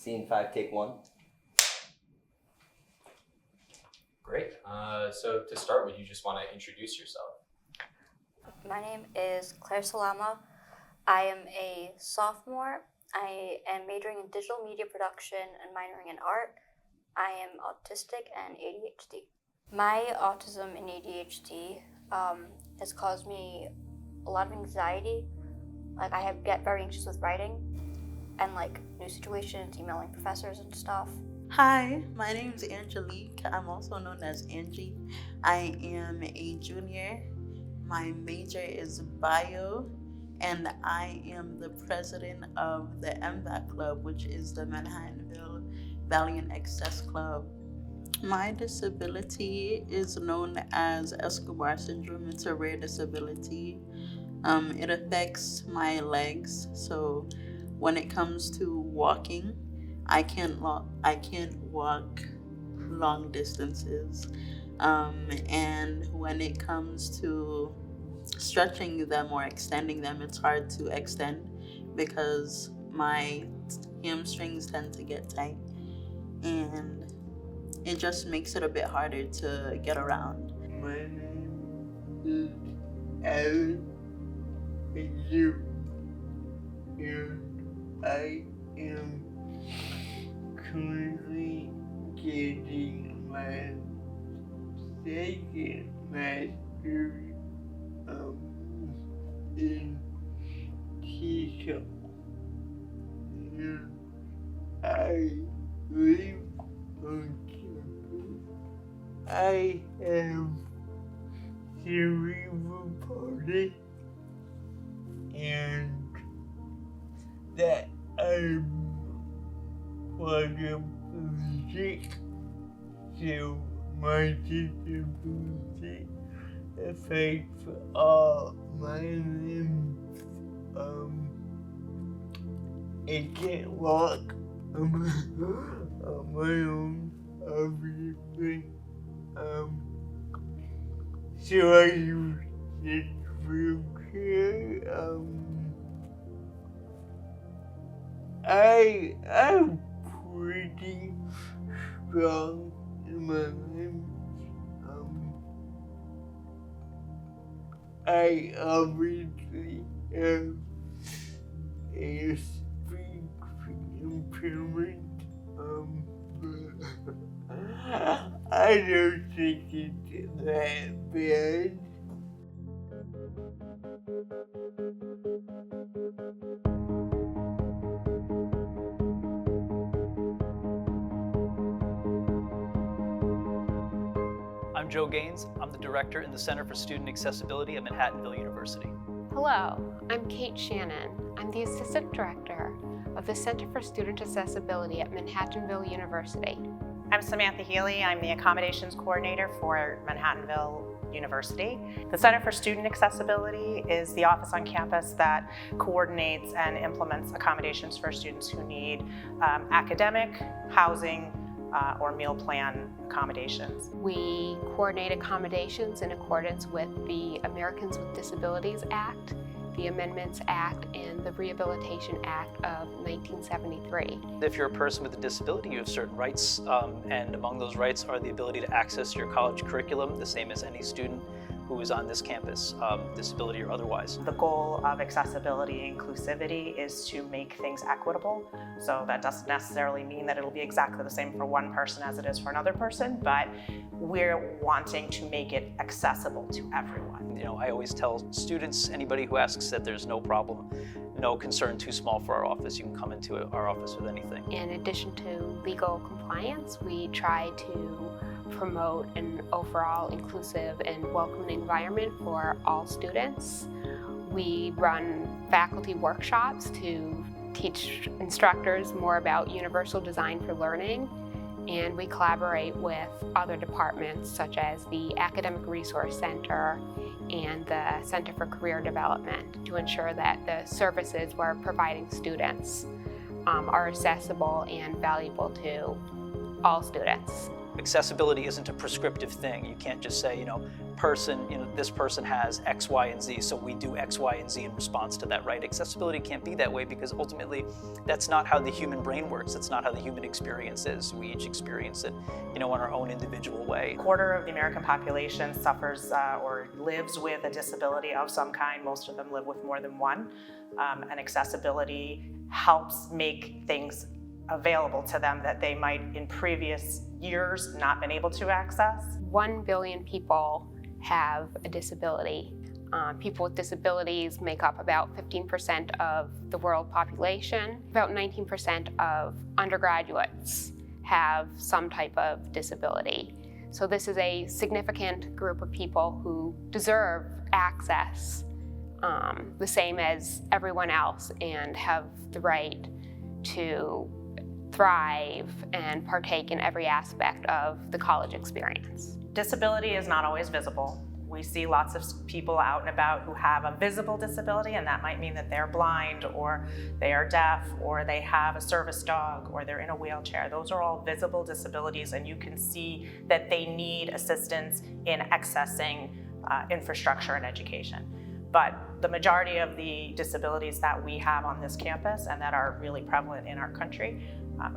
Scene 5, take 1. Great. So to start, would you just want to introduce yourself? My name is Claire Salama. I am a sophomore. I am majoring in digital media production and minoring in art. I am autistic and ADHD. My autism and ADHD has caused me a lot of anxiety. Like I get very anxious with writing and like new situations, emailing professors and stuff. Hi, my name is Angelique. I'm also known as Angie. I am a junior. My major is bio, and I am the president of the MVAC Club, which is the Manhattanville Valiant Excess Club. My disability is known as Escobar syndrome. It's a rare disability. It affects my legs, so when it comes to walking, I can't walk long distances, and when it comes to stretching them or extending them, it's hard to extend because my hamstrings tend to get tight, and it just makes it a bit harder to get around. My name is Alan Yu, and I am currently getting my second master's in teacher. And I live on campus. I have cerebral palsy, and that I'm quadriplegic, so my disability affects all my limbs. I can't walk on my own, obviously. So I use this wheelchair. I'm pretty strong in my limbs. I obviously have a speech impairment, but I don't think it's that bad. I'm Joe Gaines. I'm the director in the Center for Student Accessibility at Manhattanville University. Hello, I'm Kate Shannon. I'm the assistant director of the Center for Student Accessibility at Manhattanville University. I'm Samantha Healy. I'm the accommodations coordinator for Manhattanville University. The Center for Student Accessibility is the office on campus that coordinates and implements accommodations for students who need academic, housing, or meal plan accommodations. We coordinate accommodations in accordance with the Americans with Disabilities Act, the Amendments Act, and the Rehabilitation Act of 1973. If you're a person with a disability, you have certain rights, and among those rights are the ability to access your college curriculum, the same as any student who is on this campus, disability or otherwise. The goal of accessibility and inclusivity is to make things equitable. So that doesn't necessarily mean that it'll be exactly the same for one person as it is for another person, but we're wanting to make it accessible to everyone. You know, I always tell students, anybody who asks, that there's no problem, no concern too small for our office. You can come into our office with anything. In addition to legal compliance, we try to promote an overall inclusive and welcoming environment for all students. We run faculty workshops to teach instructors more about universal design for learning, and we collaborate with other departments such as the Academic Resource Center and the Center for Career Development to ensure that the services we're providing students are accessible and valuable to all students. accessibility isn't a prescriptive thing. You can't just say, this person has X, Y, and Z, so we do X, Y, and Z in response to that, right? Accessibility can't be that way because ultimately that's not how the human brain works. That's not how the human experience is. We each experience it, in our own individual way. A quarter of the American population suffers or lives with a disability of some kind. Most of them live with more than one. And accessibility helps make things available to them that they might in previous years not been able to access. 1 billion people have a disability. People with disabilities make up about 15% of the world population. About 19% of undergraduates have some type of disability. So this is a significant group of people who deserve access the same as everyone else and have the right to thrive and partake in every aspect of the college experience. Disability is not always visible. We see lots of people out and about who have a visible disability, and that might mean that they're blind or they are deaf or they have a service dog or they're in a wheelchair. Those are all visible disabilities, and you can see that they need assistance in accessing infrastructure and education. But the majority of the disabilities that we have on this campus and that are really prevalent in our country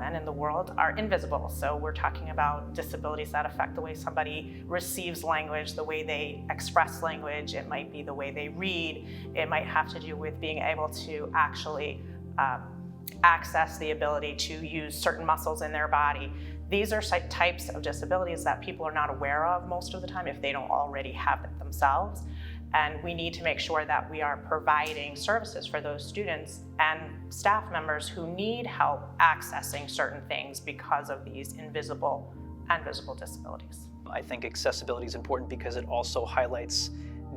and in the world are invisible. So we're talking about disabilities that affect the way somebody receives language, the way they express language. It might be the way they read. It might have to do with being able to actually access the ability to use certain muscles in their body. These are types of disabilities that people are not aware of most of the time if they don't already have it themselves. And we need to make sure that we are providing services for those students and staff members who need help accessing certain things because of these invisible and visible disabilities. I think accessibility is important because it also highlights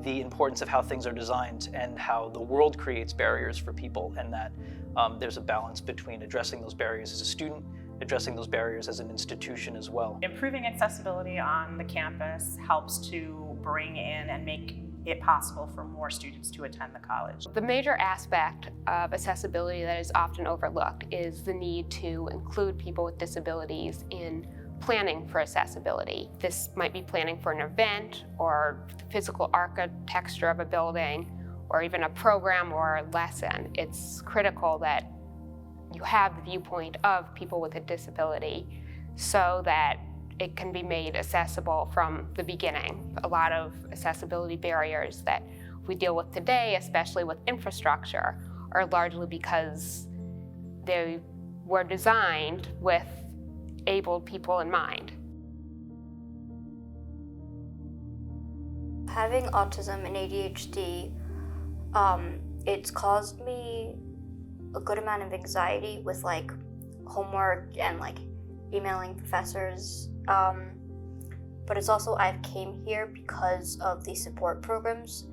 the importance of how things are designed and how the world creates barriers for people, and that there's a balance between addressing those barriers as a student, addressing those barriers as an institution as well. Improving accessibility on the campus helps to bring in and make it possible for more students to attend the college. The major aspect of accessibility that is often overlooked is the need to include people with disabilities in planning for accessibility. This might be planning for an event or the physical architecture of a building or even a program or a lesson. It's critical that you have the viewpoint of people with a disability so that it can be made accessible from the beginning. A lot of accessibility barriers that we deal with today, especially with infrastructure, are largely because they were designed with abled people in mind. Having autism and ADHD, it's caused me a good amount of anxiety with like homework and like emailing professors. But it's also I've came here because of the support programs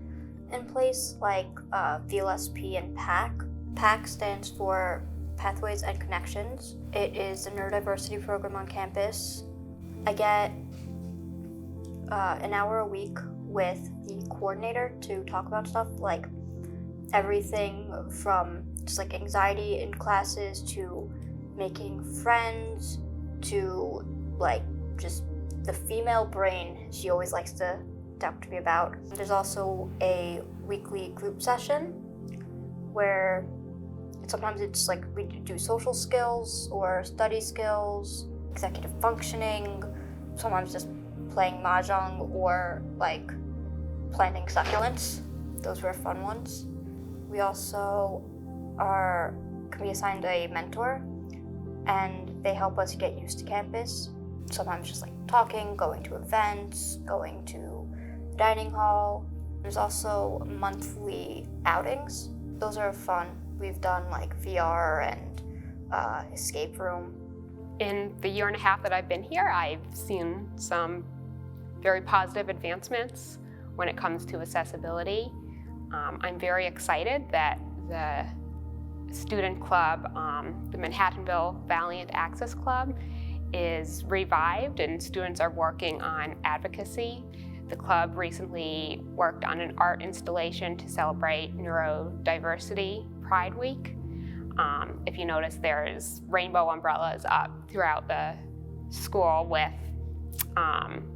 in place like VLSP and PAC. PAC stands for Pathways and Connections. It is a neurodiversity program on campus. I get an hour a week with the coordinator to talk about stuff like everything from just like anxiety in classes to making friends to like just the female brain she always likes to talk to me about. There's also a weekly group session where sometimes it's like we do social skills or study skills, executive functioning, sometimes just playing mahjong or like planting succulents. Those were fun ones. We also can be assigned a mentor and they help us get used to campus. Sometimes just like talking, going to events, going to the dining hall. There's also monthly outings. Those are fun. We've done like VR and escape room. In the year and a half that I've been here, I've seen some very positive advancements when it comes to accessibility. I'm very excited that the student club, the Manhattanville Valiant Access Club, is revived and students are working on advocacy. The club recently worked on an art installation to celebrate Neurodiversity Pride Week. If you notice, there's rainbow umbrellas up throughout the school with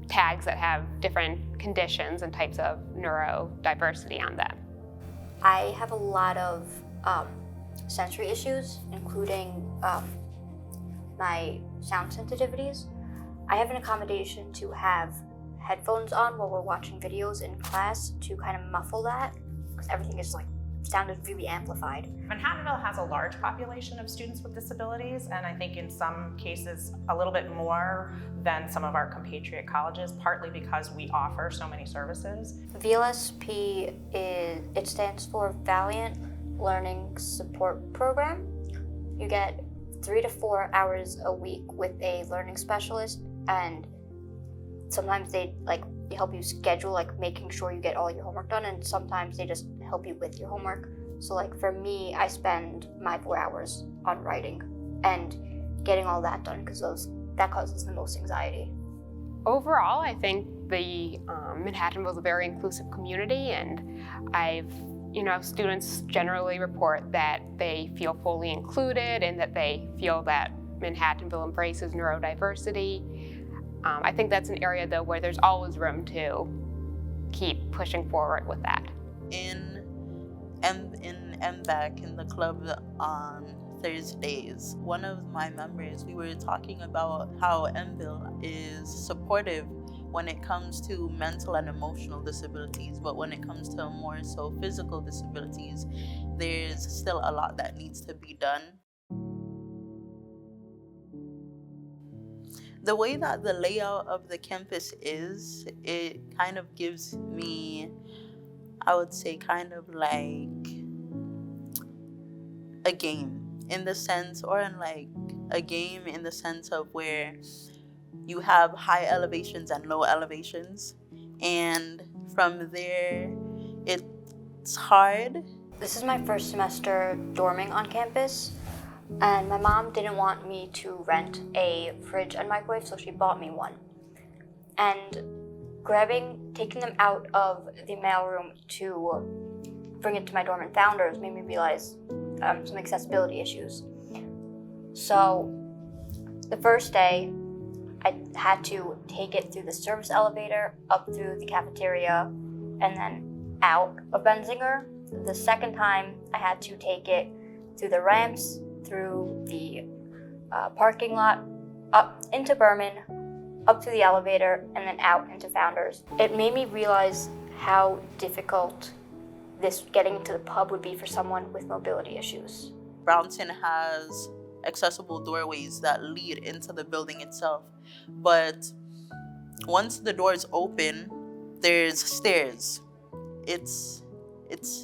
tags that have different conditions and types of neurodiversity on them. I have a lot of sensory issues, including my sound sensitivities. I have an accommodation to have headphones on while we're watching videos in class to kind of muffle that, because everything is like sounded really amplified. Manhattanville has a large population of students with disabilities, and I think in some cases a little bit more than some of our compatriot colleges, partly because we offer so many services. VLSP it stands for Valiant Learning Support Program. You get 3 to 4 hours a week with a learning specialist, and sometimes they help you schedule making sure you get all your homework done, and sometimes they just help you with your homework. So for me, I spend my 4 hours on writing and getting all that done because that causes the most anxiety. Overall, I think the Manhattanville is a very inclusive community, and students generally report that they feel fully included and that they feel that Manhattanville embraces neurodiversity. I think that's an area, though, where there's always room to keep pushing forward with that. In MBAC, in the club on Thursdays, one of my members, we were talking about how MVille is supportive when it comes to mental and emotional disabilities, but when it comes to more so physical disabilities, there's still a lot that needs to be done. The way that the layout of the campus is, it kind of gives me, I would say, kind of like a game in the sense, or in a game in the sense of where you have high elevations and low elevations, and from there it's hard. This is my first semester dorming on campus, and my mom didn't want me to rent a fridge and microwave, so she bought me one. And taking them out of the mailroom to bring it to my dorm in Founders made me realize some accessibility issues. So the first day, I had to take it through the service elevator, up through the cafeteria, and then out of Benzinger. The second time, I had to take it through the ramps, through the parking lot, up into Berman, up to the elevator, and then out into Founders. It made me realize how difficult getting into the pub would be for someone with mobility issues. Brownton has accessible doorways that lead into the building itself, but once the doors open, there's stairs. It's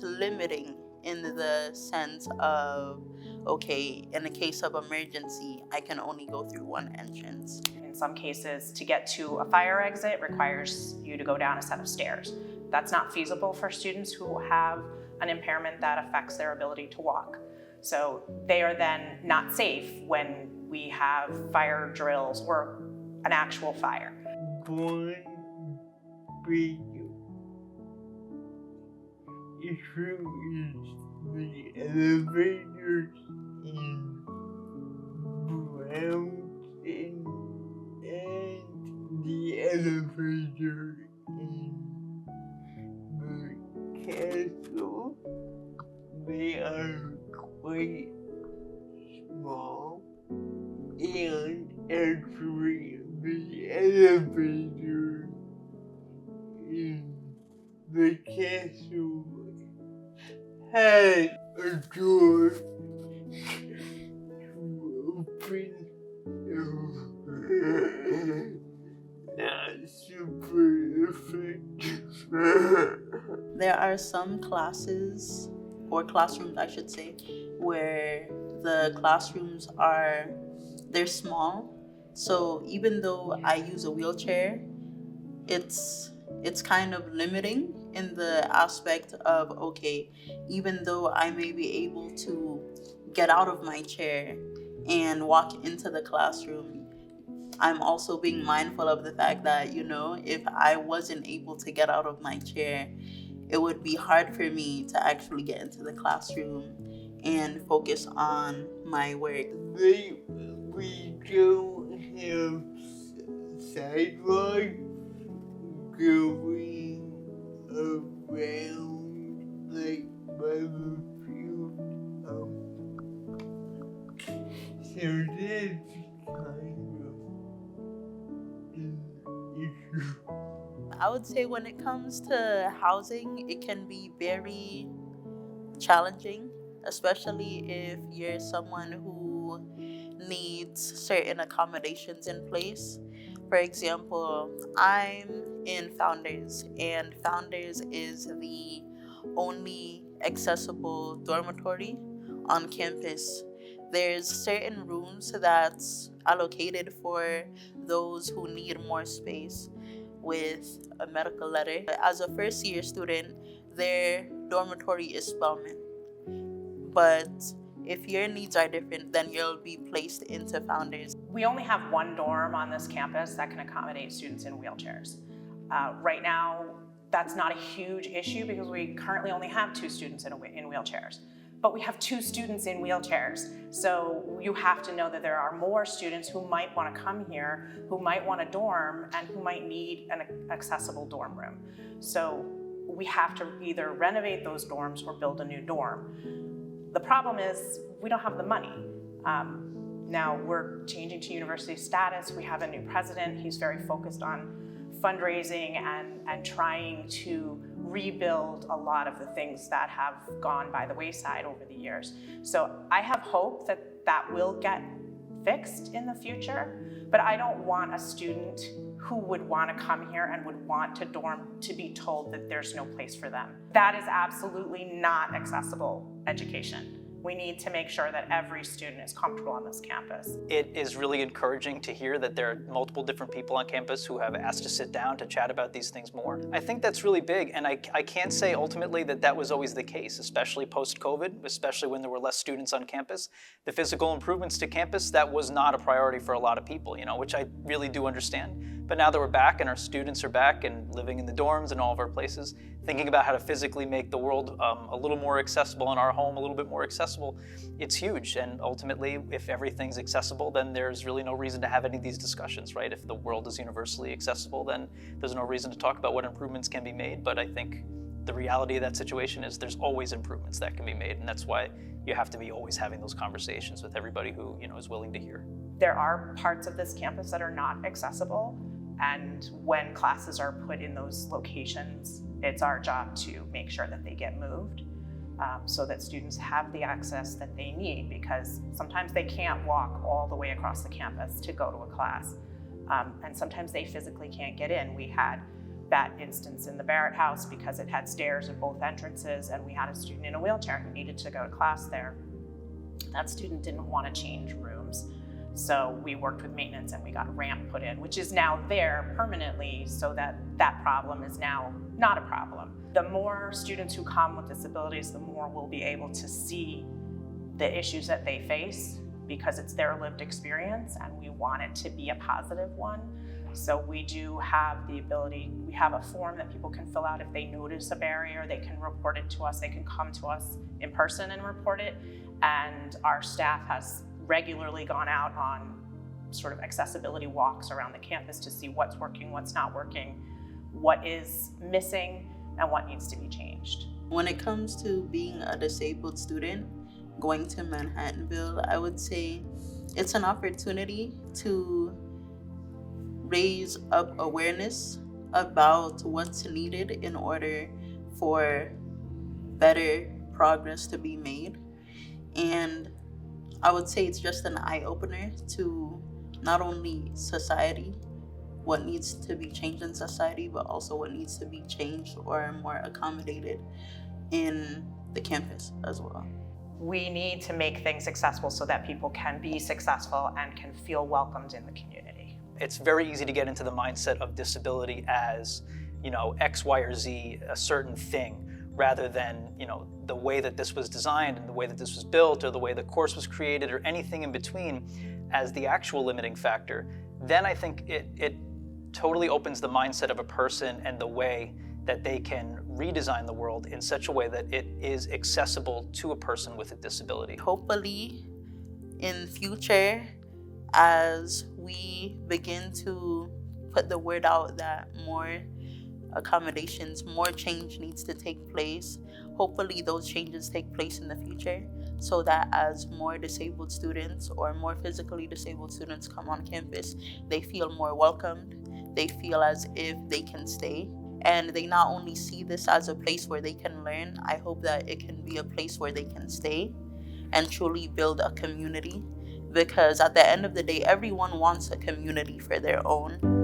limiting in the sense of, okay, in the case of emergency, I can only go through one entrance. In some cases, to get to a fire exit requires you to go down a set of stairs. That's not feasible for students who have an impairment that affects their ability to walk. So they are then not safe when we have fire drills or an actual fire. One big issue is the elevators in Brownton and the elevator in the castle. They are quite small, and actually the elevator in the castle has a door to open, so not super effective. There are some classes, or classrooms I should say, where the classrooms they're small. So even though I use a wheelchair, it's kind of limiting in the aspect of, okay, even though I may be able to get out of my chair and walk into the classroom, I'm also being mindful of the fact that, if I wasn't able to get out of my chair, it would be hard for me to actually get into the classroom and focus on my work. We don't have sidewalk going around like barbecue. So that's kind of an issue. I would say when it comes to housing, it can be very challenging, especially if you're someone who needs certain accommodations in place. For example, I'm in Founders, and Founders is the only accessible dormitory on campus. There's certain rooms that's allocated for those who need more space with a medical letter. As a first year student, their dormitory is Spelman. But if your needs are different, then you'll be placed into Founders. We only have one dorm on this campus that can accommodate students in wheelchairs. Right now, that's not a huge issue because we currently only have 2 students in wheelchairs. But we have 2 students in wheelchairs. So you have to know that there are more students who might want to come here, who might want a dorm, and who might need an accessible dorm room. So we have to either renovate those dorms or build a new dorm. The problem is we don't have the money. Now we're changing to university status. We have a new president. He's very focused on fundraising and trying to rebuild a lot of the things that have gone by the wayside over the years. So I have hope that that will get fixed in the future, but I don't want a student who would want to come here and would want to dorm to be told that there's no place for them. That is absolutely not accessible education. We need to make sure that every student is comfortable on this campus. It is really encouraging to hear that there are multiple different people on campus who have asked to sit down to chat about these things more. I think that's really big, and I can't say ultimately that that was always the case, especially post-COVID, especially when there were less students on campus. The physical improvements to campus, that was not a priority for a lot of people, which I really do understand. But now that we're back and our students are back and living in the dorms and all of our places, thinking about how to physically make the world a little more accessible and our home a little bit more accessible, it's huge. And ultimately, if everything's accessible, then there's really no reason to have any of these discussions, right? If the world is universally accessible, then there's no reason to talk about what improvements can be made. But I think the reality of that situation is there's always improvements that can be made. And that's why you have to be always having those conversations with everybody who is willing to hear. There are parts of this campus that are not accessible. And when classes are put in those locations, it's our job to make sure that they get moved so that students have the access that they need, because sometimes they can't walk all the way across the campus to go to a class. And sometimes they physically can't get in. We had that instance in the Barrett House because it had stairs at both entrances, and we had a student in a wheelchair who needed to go to class there. That student didn't want to change rooms. So we worked with maintenance and we got a ramp put in, which is now there permanently so that that problem is now not a problem. The more students who come with disabilities, the more we'll be able to see the issues that they face, because it's their lived experience and we want it to be a positive one. So we do have the ability, we have a form that people can fill out if they notice a barrier, they can report it to us, they can come to us in person and report it. And our staff has regularly gone out on sort of accessibility walks around the campus to see what's working, what's not working, what is missing, and what needs to be changed. When it comes to being a disabled student going to Manhattanville, I would say it's an opportunity to raise up awareness about what's needed in order for better progress to be made. And I would say it's just an eye-opener to not only society, what needs to be changed in society, but also what needs to be changed or more accommodated in the campus as well. We need to make things accessible so that people can be successful and can feel welcomed in the community. It's very easy to get into the mindset of disability as, X, Y, or Z, a certain thing, rather than, the way that this was designed and the way that this was built or the way the course was created or anything in between as the actual limiting factor. Then I think it totally opens the mindset of a person and the way that they can redesign the world in such a way that it is accessible to a person with a disability. Hopefully, in future, as we begin to put the word out that more accommodations, more change needs to take place. Hopefully those changes take place in the future so that as more disabled students or more physically disabled students come on campus, they feel more welcomed, they feel as if they can stay, and they not only see this as a place where they can learn, I hope that it can be a place where they can stay and truly build a community, because at the end of the day, everyone wants a community for their own.